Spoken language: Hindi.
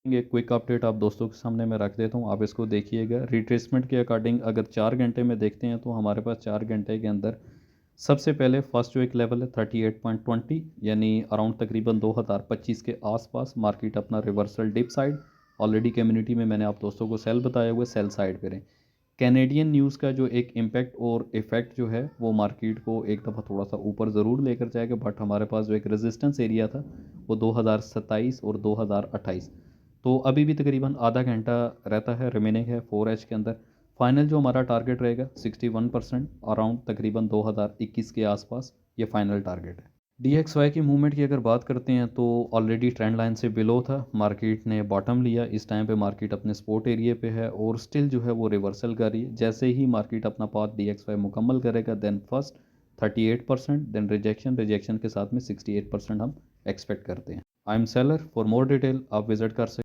ये क्विक अपडेट आप दोस्तों के सामने मैं रख देता हूँ, आप इसको देखिएगा। रिट्रेसमेंट के अकॉर्डिंग अगर 4 घंटे में देखते हैं तो हमारे पास 4 घंटे के अंदर सबसे पहले फर्स्ट जो एक लेवल है 38.20, यानी अराउंड तकरीबन 2025 के आसपास मार्केट अपना reversal dip side, already community में मैंने आप दोस्तों को सेल बताया हुआ है, सेल साइड पे रहे। कैनेडियन न्यूज़ का जो एक इम्पैक्ट और इफ़ेक्ट जो है वो मार्केट को एक दफ़ा थोड़ा सा ऊपर ज़रूर लेकर जाएगा, बट हमारे पास जो एक रेजिस्टेंस एरिया था वो 2027 और 2028, तो अभी भी तकरीबन आधा घंटा रहता है, रिमेनिंग है 4H के अंदर। फाइनल जो हमारा टारगेट रहेगा 61% अराउंड तकरीबन 2021 के आसपास, ये फाइनल टारगेट है। DXY की मूवमेंट की अगर बात करते हैं तो ऑलरेडी ट्रेंड लाइन से बिलो था, मार्केट ने बॉटम लिया, इस टाइम पे मार्केट अपने सपोर्ट एरिया पे है और स्टिल जो है वो रिवर्सल कर रही है। जैसे ही मार्केट अपना पाथ DXY मुकम्मल करेगा then first 38%, then rejection, rejection के साथ में 68% हम एक्सपेक्ट करते हैं। I am seller, for more detail आप विजिट कर सकते हैं।